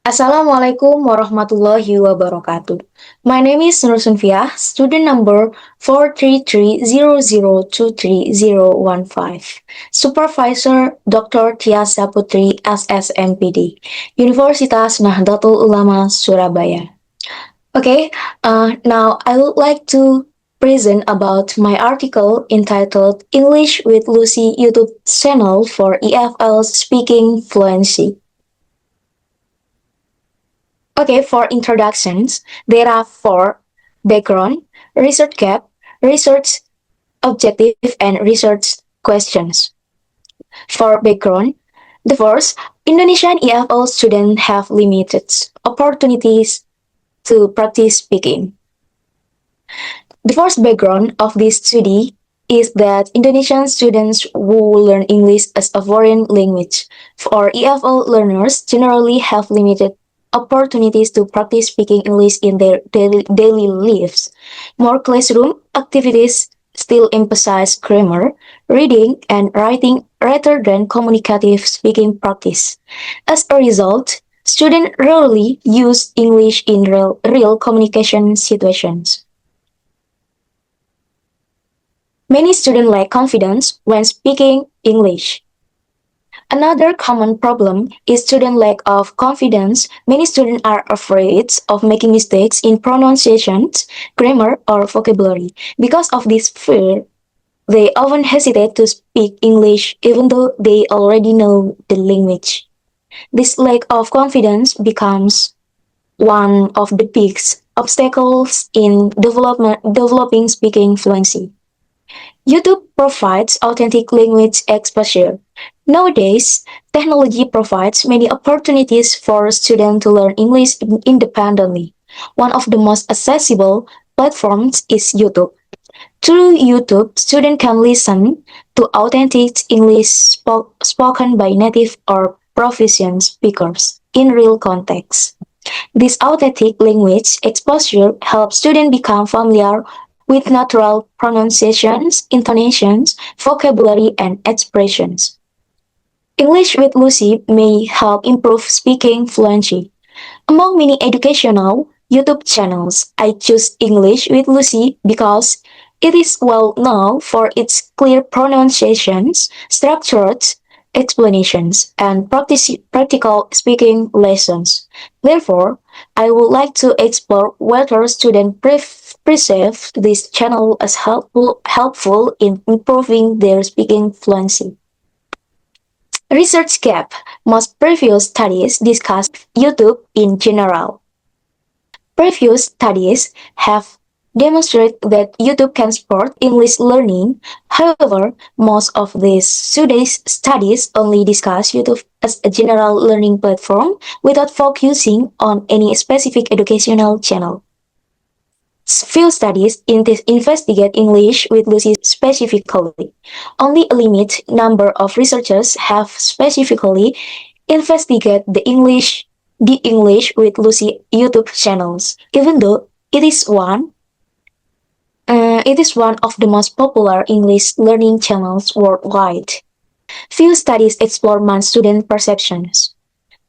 Assalamualaikum warahmatullahi wabarakatuh. My name is NUR SUNFIYAH, student number 43300230015. Supervisor Dr. Tiasa Putri SSMPD, Universitas Nahdlatul Ulama Surabaya. Okay, now I would like to present about my article entitled English with Lucy YouTube channel for EFL Speaking Fluency. Okay, for introductions, there are four: background, research gap, research objective, and research questions. For background, the first, Indonesian EFL students have limited opportunities to practice speaking. The first background of this study is that Indonesian students who learn English as a foreign language or EFL learners generally have limited opportunities to practice speaking English in their daily lives. More classroom activities still emphasize grammar, reading, and writing rather than communicative speaking practice. As a result, students rarely use English in real communication situations. Many students lack confidence when speaking English. Another common problem is student lack of confidence. Many students are afraid of making mistakes in pronunciations, grammar, or vocabulary. Because of this fear, they often hesitate to speak English even though they already know the language. This lack of confidence becomes one of the biggest obstacles in developing speaking fluency. YouTube provides authentic language exposure. Nowadays, technology provides many opportunities for students to learn English independently. One of the most accessible platforms is YouTube. Through YouTube, students can listen to authentic English spoken by native or proficient speakers in real context. This authentic language exposure helps students become familiar with natural pronunciations, intonations, vocabulary, and expressions. English with Lucy may help improve speaking fluency. Among many educational YouTube channels, I choose English with Lucy because it is well known for its clear pronunciations, structured explanations, and practical speaking lessons. Therefore, I would like to explore whether students perceive this channel as helpful in improving their speaking fluency. Research gap. Most previous studies discuss YouTube in general. Previous studies have demonstrated that YouTube can support English learning. However, most of these studies only discuss YouTube as a general learning platform without focusing on any specific educational channel. Few studies investigate English with Lucy specifically. Only a limited number of researchers have specifically investigated the English with Lucy YouTube channels, even though it is one of the most popular English learning channels worldwide. Few studies explore student perceptions.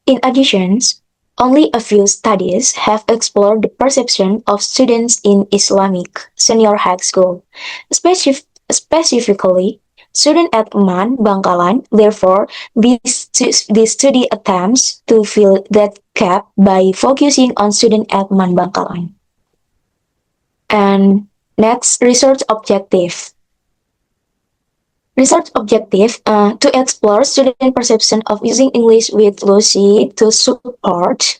In addition, only a few studies have explored the perception of students in Islamic senior high school, specifically students at MAN Bangkalan. Therefore, this study attempts to fill that gap by focusing on students at MAN Bangkalan. And next, research objective. Research objective to explore student perception of using English with Lucy to support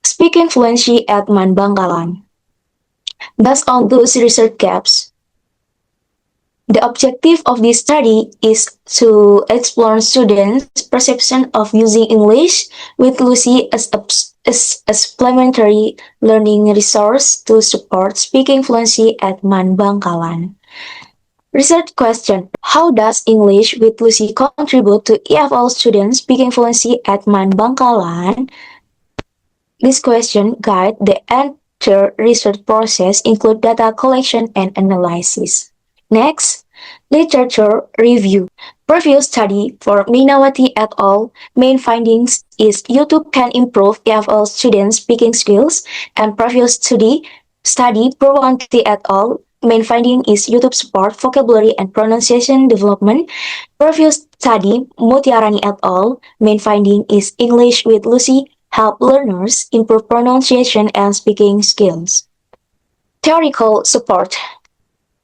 speaking fluency at MAN Bangkalan. Based on those research gaps, the objective of this study is to explore students' perception of using English with Lucy as a supplementary learning resource to support speaking fluency at MAN Bangkalan. Research question: how does English with Lucy contribute to EFL students speaking fluency at MAN Bangkalan? This question guide the entire research process, include data collection and analysis. Next, Literature review. Previous study for Minawati et al. Main findings is YouTube can improve EFL students' speaking skills, and previous study Purwanti et al. Main finding is YouTube support vocabulary and pronunciation development. Previous study Mutiarani et al. Main finding is English with Lucy help learners improve pronunciation and speaking skills. Theoretical support.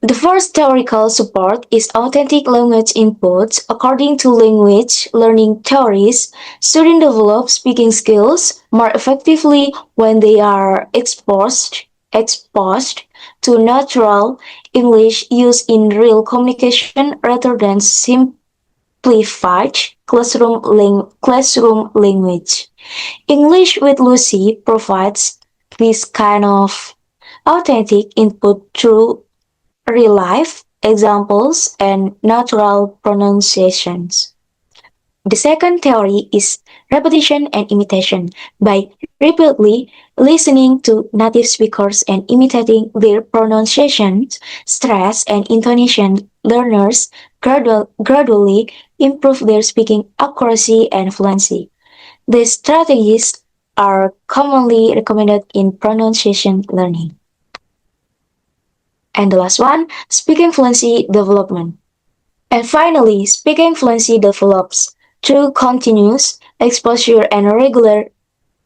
The first theoretical support is authentic language inputs. According to language learning theories, students develop speaking skills more effectively when they are exposed to natural English used in real communication rather than simplified classroom language. English with Lucy provides this kind of authentic input through real life examples and natural pronunciations. The second theory is repetition and imitation. By repeatedly listening to native speakers and imitating their pronunciations, stress, and intonation, learners gradually improve their speaking accuracy and fluency. These strategies are commonly recommended in pronunciation learning. And the last one, speaking fluency development. And finally, speaking fluency develops through continuous exposure and regular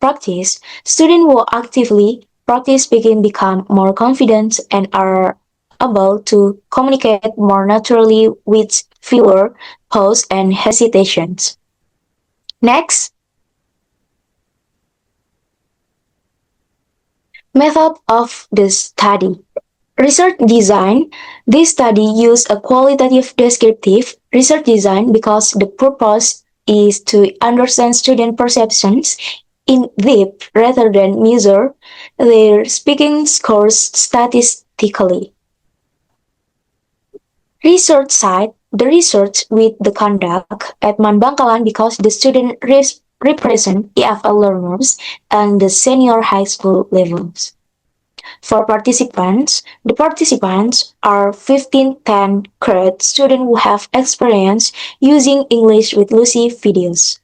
practice. Students who actively practice speaking become more confident and are able to communicate more naturally with fewer pauses and hesitations. Next, method of the study. Research design. This study used a qualitative descriptive research design because the purpose is to understand student perceptions in depth rather than measure their speaking scores statistically. Research site. The research with the conduct at Manbangkalan because the student represent EFL learners and the senior high school levels. For participants, the participants are 1510 grade students who have experience using English with Lucy videos.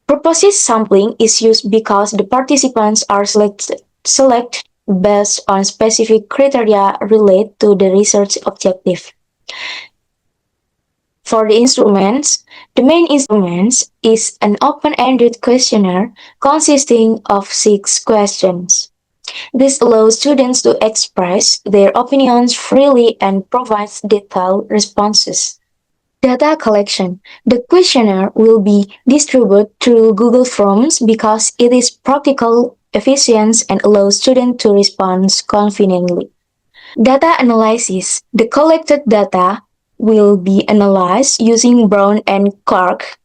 Purposive sampling is used because the participants are selected based on specific criteria related to the research objective. For the instruments, the main instruments is an open-ended questionnaire consisting of 6 questions. This allows students to express their opinions freely and provides detailed responses. Data collection. The questionnaire will be distributed through Google Forms because it is practical, efficient, and allows students to respond confidently. Data analysis. The collected data will be analyzed using Brown and Clark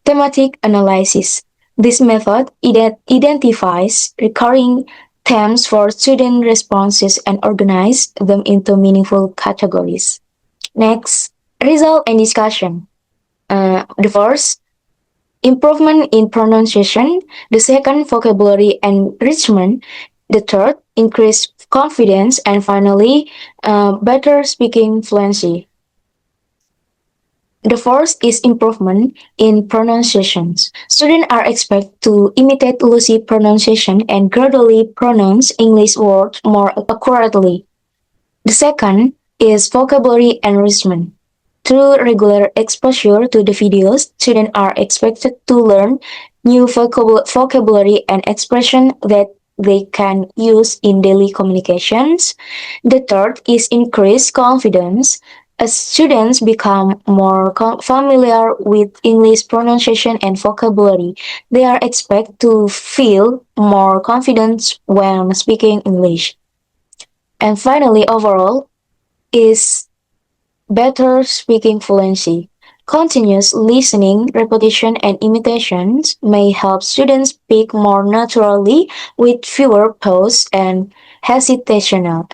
thematic analysis. This method identifies recurring themes for student responses and organize them into meaningful categories. Next, result and discussion. The first, improvement in pronunciation. The second, vocabulary enrichment. The third, increased confidence. And finally, better speaking fluency. The first is improvement in pronunciations. Students are expected to imitate Lucy pronunciation and gradually pronounce English words more accurately. The second is vocabulary enrichment. Through regular exposure to the videos, students are expected to learn new vocabulary and expression that they can use in daily communications. The third is increased confidence. As students become more familiar with English pronunciation and vocabulary, they are expected to feel more confident when speaking English. And finally, overall, is better speaking fluency. Continuous listening, repetition, and imitations may help students speak more naturally with fewer pauses and hesitations.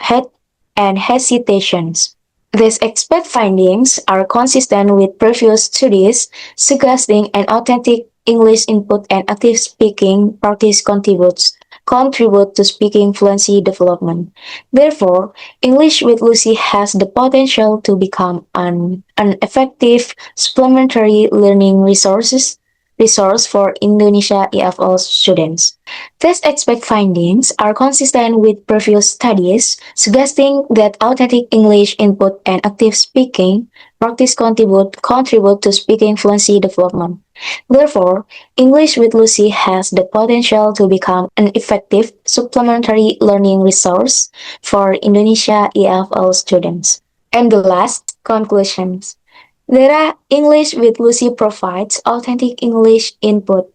These expert findings are consistent with previous studies, suggesting an authentic English input and active speaking practice contributes contribute to speaking fluency development. Therefore, English with Lucy has the potential to become an effective supplementary learning resource for Indonesia EFL students. Test expect findings are consistent with previous studies, suggesting that authentic English input and active speaking practice contribute to speaking fluency development. Therefore, English with Lucy has the potential to become an effective supplementary learning resource for Indonesia EFL students. And the last conclusions. English with Lucy provides authentic English input.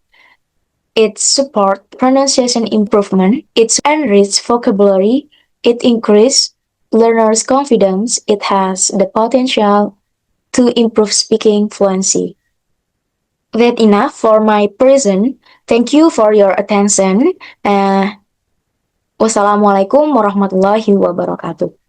It supports pronunciation improvement, it enriches vocabulary, it increases learners' confidence, it has the potential to improve speaking fluency. That enough for my present. Thank you for your attention. Wassalamualaikum warahmatullahi wabarakatuh.